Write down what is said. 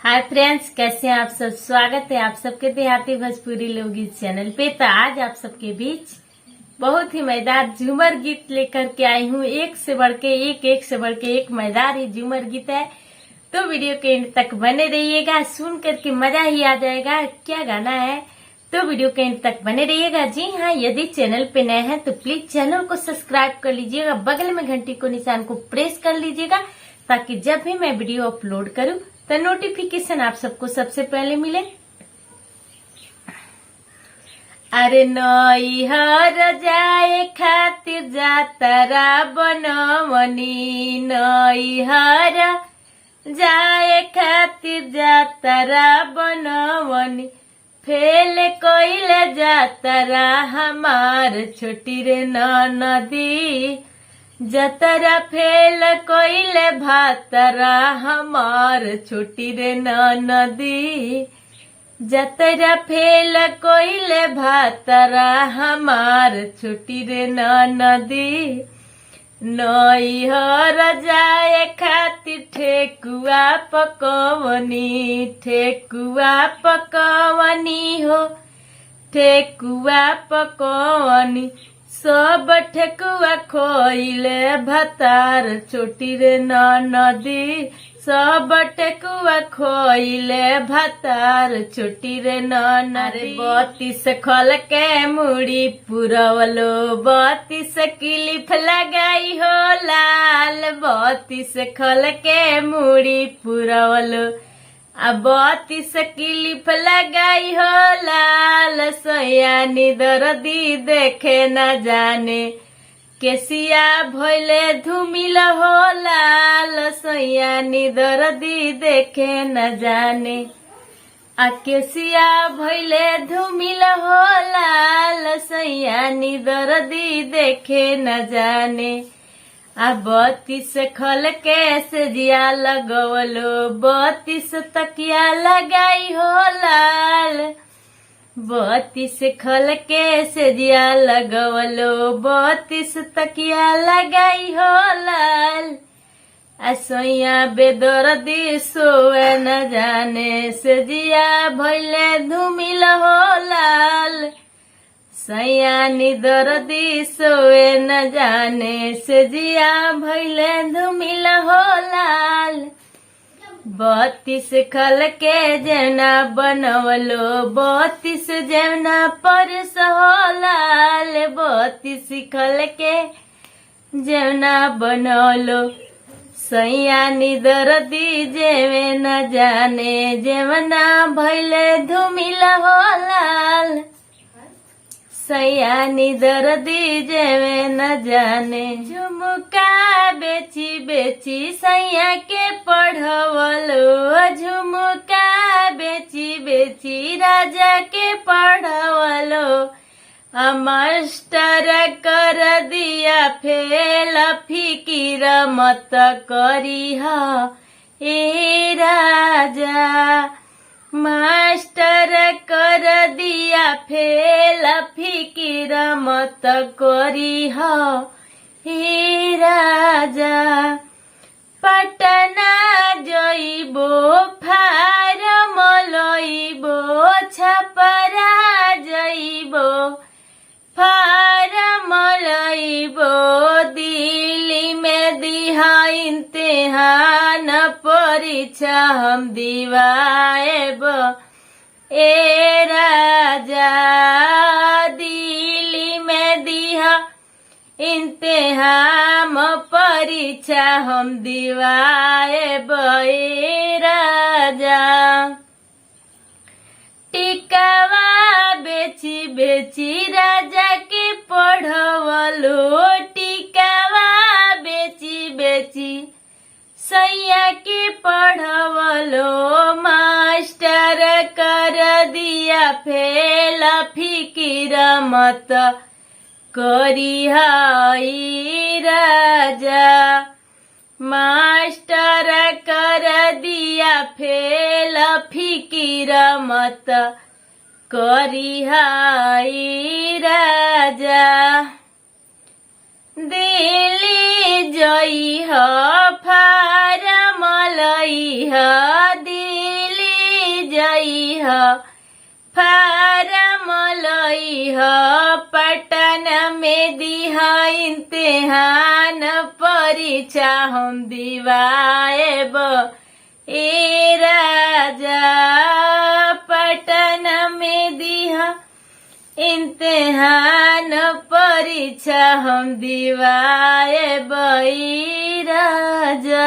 Hi friends, कैसे हैं आप सब। स्वागत है आप सबके देहाती भोजपुरी लोकगीत चैनल पे। तो आज आप सबके बीच बहुत ही मजेदार झूमर गीत लेकर के आई हूँ। एक से बढ़ के एक मजेदार ही झूमर गीत है। तो वीडियो के एंड तक बने रहिएगा, सुन करके मजा ही आ जाएगा। क्या गाना है तो वीडियो के एंड तक बने रहिएगा। जी हाँ, यदि चैनल पे नए हैं तो प्लीज चैनल को सब्सक्राइब कर लीजिएगा, बगल में घंटी को निशान को प्रेस कर लीजिएगा, ताकि जब भी मैं वीडियो अपलोड करूँ तो नोटिफिकेशन आप सबको सबसे पहले मिले। अरे नैहर जाए खातिर जातरा बनवनी, नैहर जाए खातिर जातरा बनवनी, फेल कोइले जातरा हमार छोटी रे नदी, जतरा फेल कोइले भातरा हमार छोटी रे नदी, जतरा फेल कोइले भातरा हमार छोटी रे नदी। नैहर जाए खातिर ठेकुआ पकवनी, ठेकुआ पकवनी हो, ठेकुआ पकवनी, सब ठेकुआ खोइले भतार छोटी रे नदी, सब ठेकुआ खोइले भतार छोटी रे नदी। बत्तीस खल के मुड़ी पुरवलो, बत्तीस क्लिप लगाई हो लाल, बत्तीस खल के मुड़ी पुरवलो, अब बत्तीस क्लिप लगाई हो लाल, सयानी दर्दी देखे न जाने, केसिया भइले धुमिल हो लाल, सयानी दर्दी देखे न जाने, आ केसिया भइले धुमिल हो लाल, सयानी दर्दी देखे न जाने। आ बत्तीस खल के सजिया लगवलो, बत्तीस तकिया लगाई हो लाल, बत्तीस खल के सजिया लगवलो, बत्तीस तकिया लगाई हो लाल, असैया बेदर्दी सोए न जाने, सजिया भइले धुमिल हो लाल, सयानी दर्दी सोए न जाने, सजिया भइले धुमिल हो लाल, बत्तीस खल के जेवना बनवलो, बत्तीस जेवना परस हो लाल, बत्तीस खल के जेवना बनवलो, सयानी दर्दी जेवे न जाने, जेवना भइले धुमिल हो लाल, सयानी दर्दी जेवे न जाने। झुमका बेची बेची सैया के पढ़वलो, झुमका बेची बेची राजा के पढ़वलो, मास्टर कर दिया फेल, फिकिर मत करीह ए राजा, मास्टर कर दिया फेल, फिकिर मत करीह हे राजा, पटना जइबो फारम लइबो, छपरा जइबो फारम लइबो, दिल्ली में दिहा इम्तिहान परीक्षा हम दिवाएब ए राजा, दिल्ली में दिहा इम्तिहान परीक्षा हम दिवाएब ए राजा। टिकावा बेची बेची राजा के पढ़वलो, टिकावा बेची बेची सैया के पढ़वलो, मास्टर कर दिया फेल, फिकिर मत करीह ई राजा, मास्टर कर दिया फेल, फिकिर मत करीह ई राजा, दिल्ली जइह फारम लइह, दिल्ली फारम लई पटन में दिह इम्तिहान परीक्षा हम दिवाएब ए राजा पटन में दिह इम्तिहान परीक्षा हम दिवाएब ए राजा।